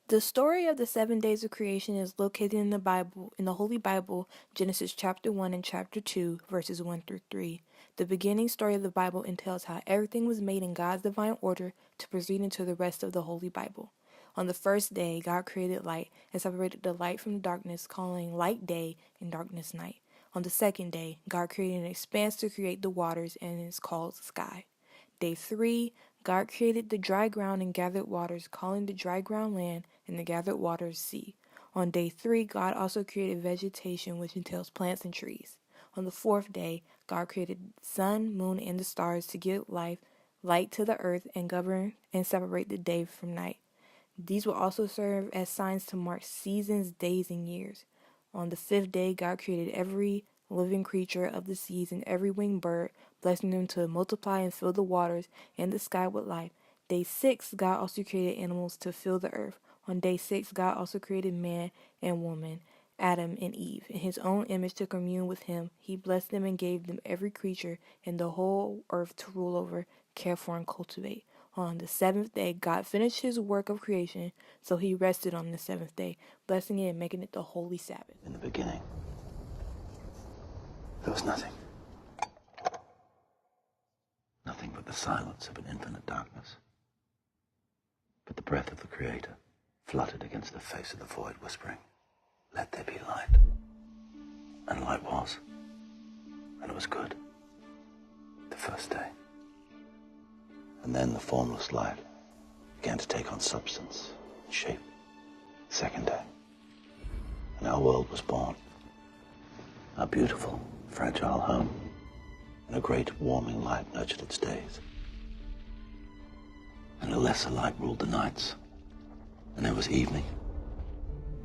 The story of the 7 days of creation is located in the Bible, in the Holy Bible, Genesis chapter 1 and chapter 2, verses 1 through 3. The beginning story of the Bible entails how everything was made in God's divine order to proceed into the rest of the Holy Bible. On the first day, God created light and separated the light from the darkness, calling light day and darkness night. On the second day, God created an expanse to create the waters, and it is called sky. Day 3, God created the dry ground and gathered waters, calling the dry ground land and the gathered waters sea. On day 3, God also created vegetation, which entails plants and trees. On the fourth day, God created the sun, moon, and the stars to give light to the earth, and govern and separate the day from night. These will also serve as signs to mark seasons, days, and years. On the fifth day, God created every living creature of the seas and every winged bird, blessing them to multiply and fill the waters and the sky with life. Day 6, God also created animals to fill the earth. On day 6, God also created man and woman, Adam and Eve, in his own image to commune with him. He blessed them and gave them every creature in the whole earth to rule over, care for, and cultivate. On the seventh day, God finished his work of creation, so he rested on the seventh day, blessing it and making it the holy Sabbath. In the beginning, there was nothing. Nothing but the silence of an infinite darkness. But the breath of the Creator fluttered against the face of the void, whispering, "Let there be light." And light was. And it was good. The first day. And then the formless light began to take on substance and shape. The second day. And our world was born. Our beautiful, fragile home. And a great warming light nurtured its days. And a lesser light ruled the nights. And there was evening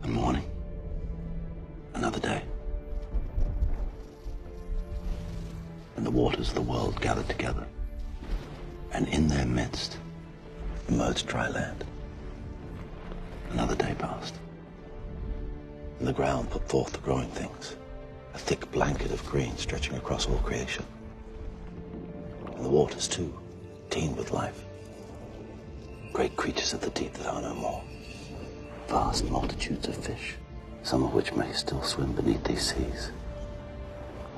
and morning. Another day. And the waters of the world gathered together. And in their midst emerged dry land. Another day passed. And the ground put forth the growing things, a thick blanket of green stretching across all creation. And the waters, too, teemed with life. Great creatures of the deep that are no more. Vast multitudes of fish, some of which may still swim beneath these seas.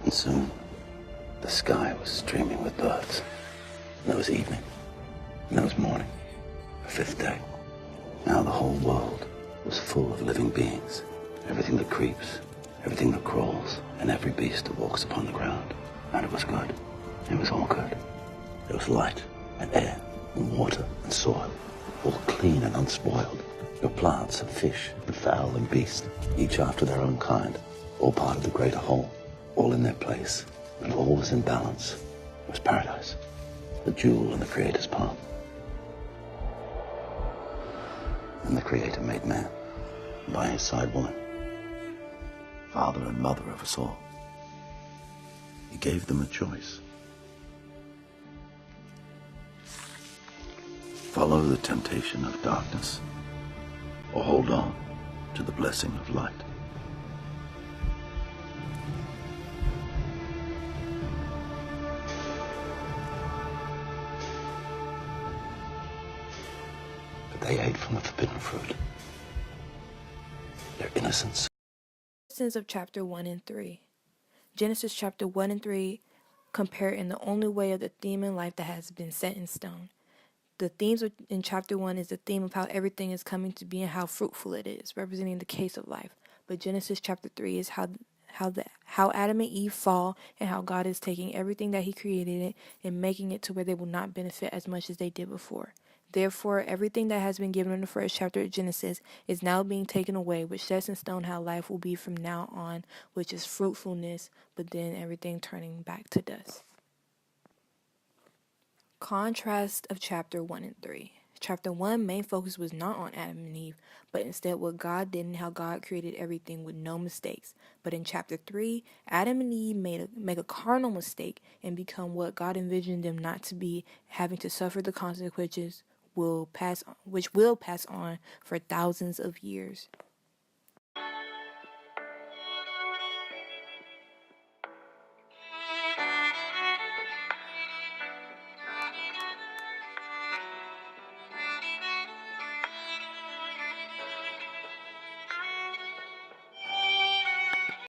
And soon, the sky was streaming with birds. And there was evening, and there was morning, a fifth day. Now the whole world was full of living beings, everything that creeps, everything that crawls, and every beast that walks upon the ground. And it was good. It was all good. There was light, and air, and water, and soil, all clean and unspoiled. Your plants and fish, and fowl and beast, each after their own kind, all part of the greater whole, all in their place, and all was in balance. It was paradise. The jewel in the Creator's palm. And the Creator made man, and by his side woman, father and mother of us all. He gave them a choice. Follow the temptation of darkness, or hold on to the blessing of light. They ate from the forbidden fruit. Their innocence. Of chapter 1 and 3. Genesis chapter 1 and 3 compare in the only way of the theme in life that has been set in stone. The themes in chapter 1 is the theme of how everything is coming to be and how fruitful it is, representing the case of life. But Genesis chapter 3 is how Adam and Eve fall, and how God is taking everything that he created and making it to where they will not benefit as much as they did before. Therefore, everything that has been given in the first chapter of Genesis is now being taken away, which sets in stone how life will be from now on, which is fruitfulness, but then everything turning back to dust. Contrast of chapter 1 and 3. Chapter 1 main focus was not on Adam and Eve, but instead what God did and how God created everything with no mistakes. But in chapter 3, Adam and Eve make a carnal mistake and become what God envisioned them not to be, having to suffer the consequences which will pass on for thousands of years.